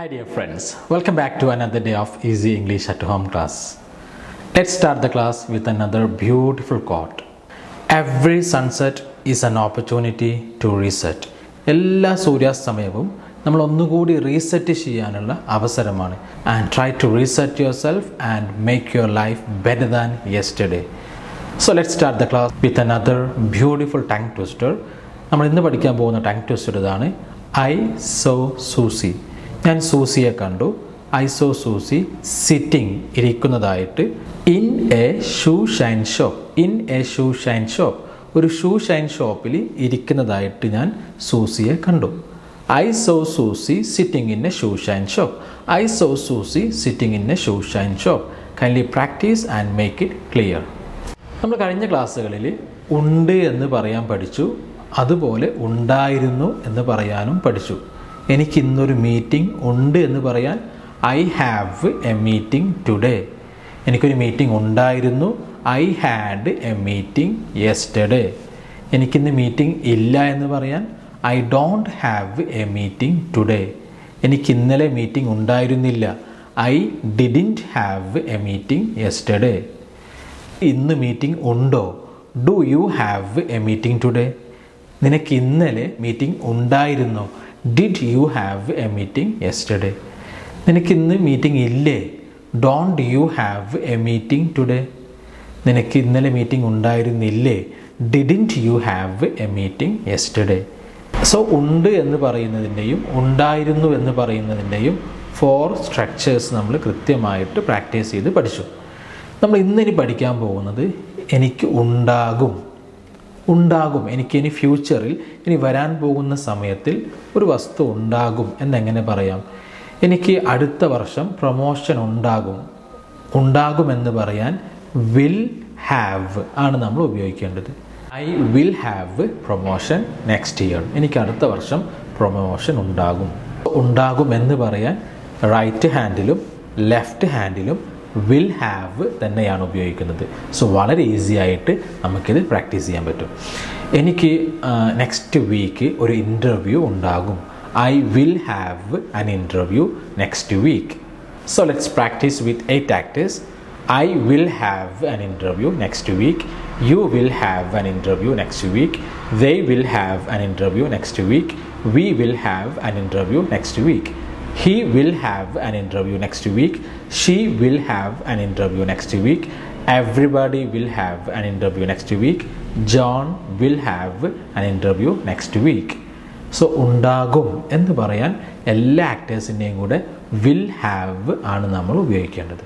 Hi dear friends, welcome back to another day of Easy English at Home class. Let's start the class with another beautiful quote. Every sunset is an opportunity to reset. എല്ലാ സൂര്യാസ്തമയവും നമ്മൾ ഒന്നുകൂടി reset ചെയ്യാനുള്ള അവസരമാണ്. And try to reset yourself and make your life better than yesterday. So let's start the class with another beautiful tongue twister. നമ്മൾ ഇന്ന് പഠിക്കാൻ പോകുന്ന tongue twister ഇതാണ്. I saw Susie. ഞാൻ സൂസിയെ കണ്ടു. ഐ സോ സൂസി സിറ്റിംഗ് ഇരിക്കുന്നതായിട്ട് in a shoe shine shop. In a shoe shine shop, ഒരു ഷൂ ഷൈൻ ഷോപ്പിൽ ഇരിക്കുന്നതായിട്ട് ഞാൻ സൂസിയെ കണ്ടു. I saw Susie sitting in a shoe shine shop. I saw Susie sitting in a shoe shine shop. Kindly practice and make it clear. നമ്മൾ കഴിഞ്ഞ ക്ലാസ്സുകളിൽ ഉണ്ട് എന്ന് പറയാൻ പഠിച്ചു, അതുപോലെ ഉണ്ടായിരുന്നു എന്ന് പറയാനും പഠിച്ചു. എനിക്ക് ഇന്നൊരു മീറ്റിംഗ് ഉണ്ട് എന്ന് പറയാൻ I have a meeting today. എനിക്കൊരു മീറ്റിംഗ് ഉണ്ടായിരുന്നു. I had a meeting yesterday. എനിക്കിന്ന് മീറ്റിംഗ് ഇല്ല എന്ന് പറയാൻ I don't have a meeting today. എനിക്ക് ഇന്നലെ മീറ്റിംഗ് ഉണ്ടായിരുന്നില്ല. I didn't have a meeting yesterday. ഇന്ന് മീറ്റിംഗ് ഉണ്ടോ? Do you have a meeting today? നിനക്ക് ഇന്നലെ മീറ്റിംഗ് ഉണ്ടായിരുന്നോ? Did you have a meeting yesterday? നിനക്കിന്ന് മീറ്റിംഗ് ഇല്ലേ? Don't you have a meeting today? നിനക്ക് ഇന്നലെ മീറ്റിംഗ് ഉണ്ടായിരുന്നില്ലേ? Didn't U have a meeting yesterday? So ഉണ്ട് എന്ന് പറയുന്നതിൻ്റെയും ഉണ്ടായിരുന്നു എന്ന് പറയുന്നതിൻ്റെയും 4 സ്ട്രക്ചേഴ്സ് നമ്മൾ കൃത്യമായിട്ട് പ്രാക്ടീസ് ചെയ്ത് പഠിച്ചു. നമ്മൾ ഇന്നിനി പഠിക്കാൻ പോകുന്നത് എനിക്ക് ഉണ്ടാകും. ഉണ്ടാകും, എനിക്കിനി ഫ്യൂച്ചറിൽ ഇനി വരാൻ പോകുന്ന സമയത്തിൽ ഒരു വസ്തു ഉണ്ടാകും എന്നെങ്ങനെ പറയാം? എനിക്ക് അടുത്ത വർഷം പ്രൊമോഷൻ ഉണ്ടാകും. ഉണ്ടാകുമെന്ന് പറയാൻ വിൽ ഹാവ് ആണ് നമ്മൾ ഉപയോഗിക്കേണ്ടത്. I will have promotion next year. എനിക്ക് അടുത്ത വർഷം പ്രൊമോഷൻ ഉണ്ടാകും. ഉണ്ടാകുമെന്ന് പറയാൻ റൈറ്റ് ഹാൻഡിലും ലെഫ്റ്റ് ഹാൻഡിലും വിൽ ഹാവ് തന്നെയാണ് ഉപയോഗിക്കുന്നത്. സോ വളരെ ഈസി ആയിട്ട് നമുക്കിത് പ്രാക്ടീസ് ചെയ്യാൻ പറ്റും. എനിക്ക് നെക്സ്റ്റ് വീക്ക് ഒരു ഇൻ്റർവ്യൂ ഉണ്ടാകും. I will have an interview next week. So let's practice with 8 actors. I will have an interview next week. You will have an interview next week. They will have an interview next week. We will have an interview next week. He will have an interview next week. She will have an interview next week. Everybody will have an interview next week. John will have an interview next week. So ഉണ്ടാകും എന്ന് പറയാൻ എല്ലാ ആക്ടേഴ്സിൻ്റെയും കൂടെ will have ആണ് നമ്മൾ ഉപയോഗിക്കേണ്ടത്.